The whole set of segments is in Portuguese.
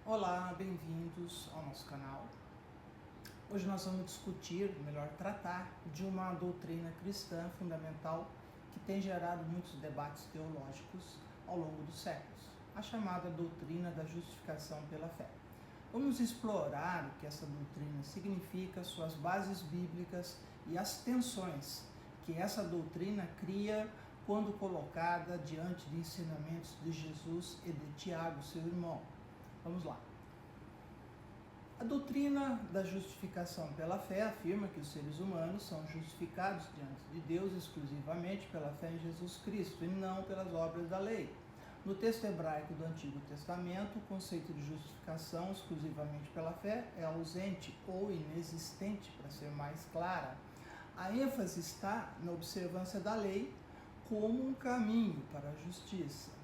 Olá, bem-vindos ao nosso canal. Hoje nós vamos discutir, melhor tratar, de uma doutrina cristã fundamental que tem gerado muitos debates teológicos ao longo dos séculos, a chamada doutrina da justificação pela fé. Vamos explorar o que essa doutrina significa, suas bases bíblicas e as tensões que essa doutrina cria quando colocada diante de ensinamentos de Jesus e de Tiago, seu irmão. Vamos lá. A doutrina da justificação pela fé afirma que os seres humanos são justificados diante de Deus exclusivamente pela fé em Jesus Cristo e não pelas obras da lei. No texto hebraico do Antigo Testamento, o conceito de justificação exclusivamente pela fé é ausente ou inexistente, para ser mais clara. A ênfase está na observância da lei como um caminho para a justiça.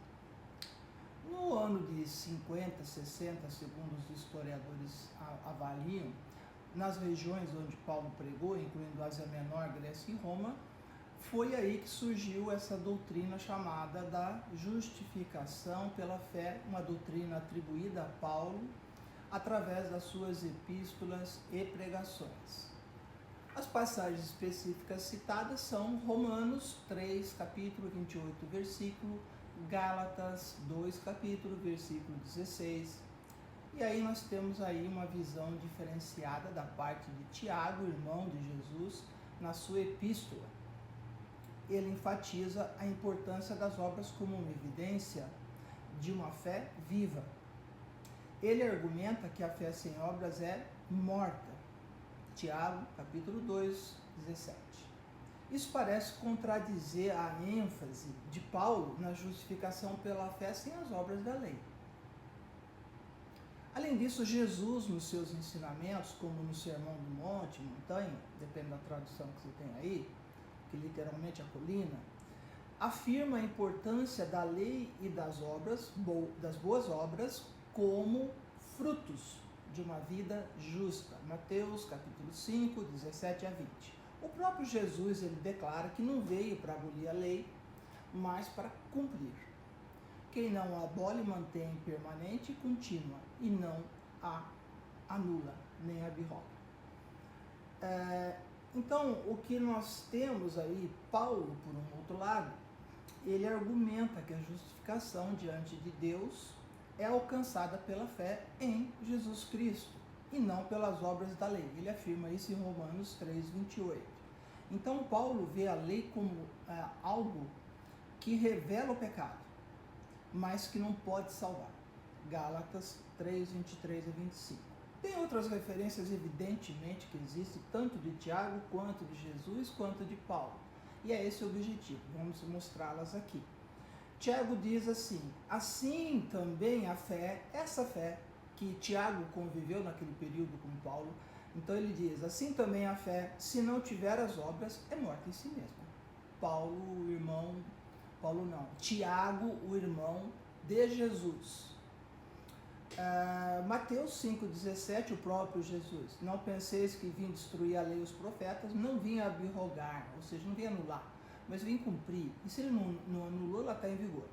No ano de 50, 60, segundo os historiadores avaliam, nas regiões onde Paulo pregou, incluindo Ásia Menor, Grécia e Roma, foi aí que surgiu essa doutrina chamada da justificação pela fé, uma doutrina atribuída a Paulo através das suas epístolas e pregações. As passagens específicas citadas são Romanos 3, capítulo 28, versículo, Gálatas 2, capítulo, versículo 16. E aí nós temos aí uma visão diferenciada da parte de Tiago, irmão de Jesus, na sua epístola. Ele enfatiza a importância das obras como uma evidência de uma fé viva. Ele argumenta que a fé sem obras é morta. Tiago, capítulo 2, 17. Isso parece contradizer a ênfase de Paulo na justificação pela fé sem as obras da lei. Além disso, Jesus, nos seus ensinamentos, como no Sermão do Monte, montanha, depende da tradução que você tem aí, que literalmente é a colina, afirma a importância da lei e das obras, das boas obras, como frutos de uma vida justa. Mateus, capítulo 5, 17 a 20. O próprio Jesus, ele declara que não veio para abolir a lei, mas para cumprir. Quem não a abole, mantém permanente e contínua, e não a anula, nem abroga. Então, o que nós temos aí, Paulo, por um outro lado, ele argumenta que a justificação diante de Deus é alcançada pela fé em Jesus Cristo e não pelas obras da lei. Ele afirma isso em Romanos 3, 28. Então, Paulo vê a lei como algo que revela o pecado, mas que não pode salvar. Gálatas 3, 23 a 25. Tem outras referências, evidentemente, que existem, tanto de Tiago, quanto de Jesus, quanto de Paulo. E é esse o objetivo, vamos mostrá-las aqui. Tiago diz assim também a fé, essa fé que Tiago conviveu naquele período com Paulo, então ele diz, assim também a fé, se não tiver as obras, é morta em si mesma. Tiago, o irmão de Jesus. Mateus 5,17, o próprio Jesus, não penseis que vim destruir a lei e os profetas, não vim abrogar, ou seja, não vim anular, mas vim cumprir. E se ele não anulou, ela está em vigor.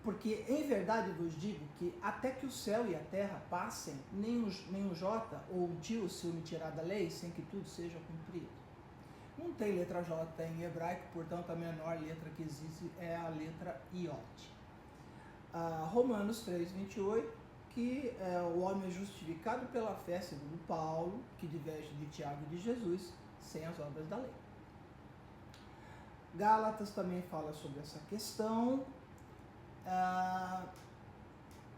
Porque, em verdade, vos digo que até que o céu e a terra passem, nem um jota ou um tio se omitirá da lei, sem que tudo seja cumprido. Não tem letra J em hebraico, portanto, a menor letra que existe é a letra Iot. Romanos 3, 28, que o homem é justificado pela fé, segundo Paulo, que diverge de Tiago e de Jesus, sem as obras da lei. Gálatas também fala sobre essa questão.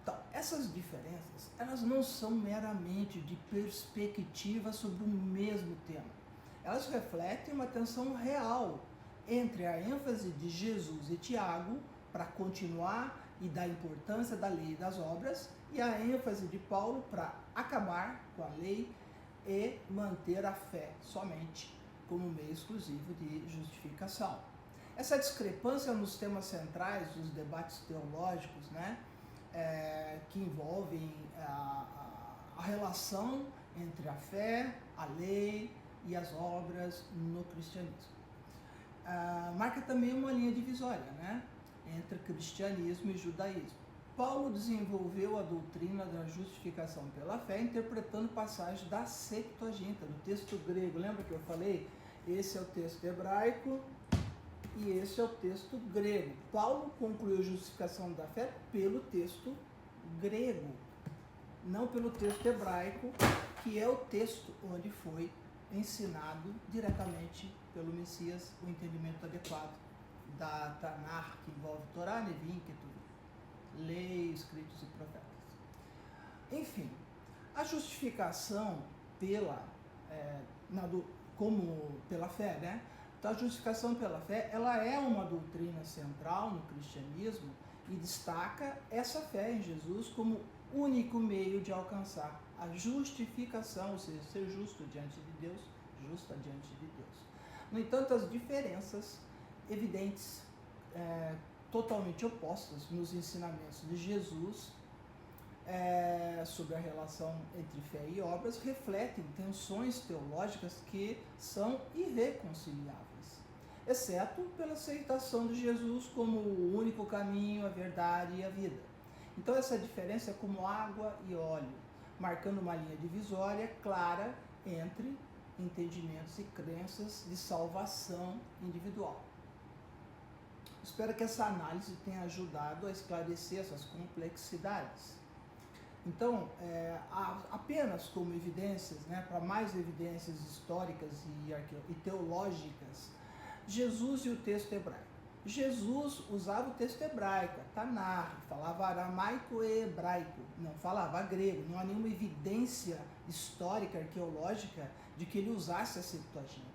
Então, essas diferenças, elas não são meramente de perspectiva sobre o mesmo tema. Elas refletem uma tensão real entre a ênfase de Jesus e Tiago para continuar e dar importância da lei e das obras, e a ênfase de Paulo para acabar com a lei e manter a fé somente como meio exclusivo de justificação. Essa discrepância nos temas centrais dos debates teológicos, que envolvem a relação entre a fé, a lei e as obras no cristianismo. Marca também uma linha divisória, entre cristianismo e judaísmo. Paulo desenvolveu a doutrina da justificação pela fé interpretando passagens da Septuaginta, do texto grego. Lembra que eu falei? Esse é o texto hebraico e esse é o texto grego. Paulo concluiu a justificação da fé pelo texto grego, não pelo texto hebraico, que é o texto onde foi ensinado diretamente pelo Messias o entendimento adequado da Tanakh, que envolve Torá, Nevim, Ketuvim, lei, escritos e profetas. Enfim, a justificação pela fé, né? Então, a justificação pela fé, ela é uma doutrina central no cristianismo e destaca essa fé em Jesus como único meio de alcançar a justificação, ou seja, ser justo diante de Deus, justa diante de Deus. No entanto, as diferenças evidentes, totalmente opostas nos ensinamentos de Jesus sobre a relação entre fé e obras, refletem tensões teológicas que são irreconciliáveis, exceto pela aceitação de Jesus como o único caminho, a verdade e a vida. Então essa diferença é como água e óleo, marcando uma linha divisória clara entre entendimentos e crenças de salvação individual. Espero que essa análise tenha ajudado a esclarecer essas complexidades. Então, apenas como evidências, para mais evidências históricas e teológicas, Jesus e o texto hebraico. Jesus usava o texto hebraico, Tanakh, falava aramaico e hebraico, não falava grego. Não há nenhuma evidência histórica, arqueológica, de que ele usasse a Septuaginta.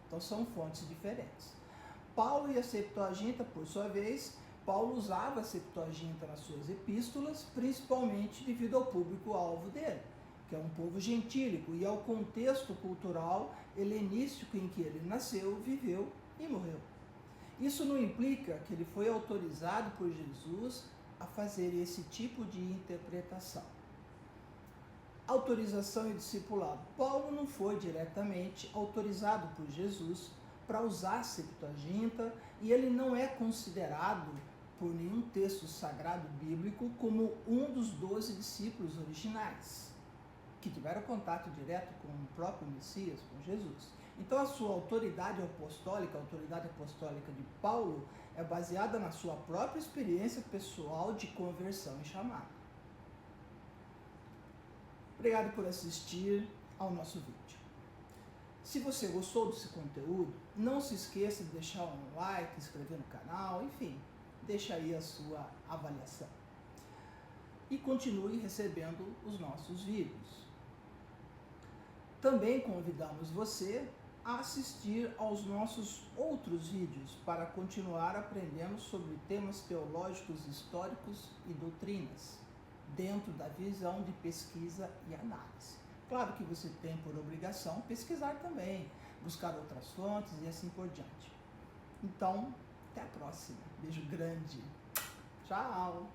Então, são fontes diferentes. Paulo e a Septuaginta, por sua vez, Paulo usava a Septuaginta nas suas epístolas, principalmente devido ao público-alvo dele, que é um povo gentílico, e ao contexto cultural helenístico em que ele nasceu, viveu e morreu. Isso não implica que ele foi autorizado por Jesus a fazer esse tipo de interpretação. Autorização e discipulado. Paulo não foi diretamente autorizado por Jesus para usar a Septuaginta e ele não é considerado por nenhum texto sagrado bíblico como um dos 12 discípulos originais, que tiveram contato direto com o próprio Messias, com Jesus. Então a sua autoridade apostólica de Paulo, é baseada na sua própria experiência pessoal de conversão e chamada. Obrigado por assistir ao nosso vídeo. Se você gostou desse conteúdo, não se esqueça de deixar um like, inscrever no canal, enfim, deixa aí a sua avaliação. E continue recebendo os nossos vídeos. Também convidamos você a assistir aos nossos outros vídeos para continuar aprendendo sobre temas teológicos, históricos e doutrinas, dentro da visão de pesquisa e análise. Claro que você tem por obrigação pesquisar também, buscar outras fontes e assim por diante. Então, até a próxima. Beijo grande. Tchau!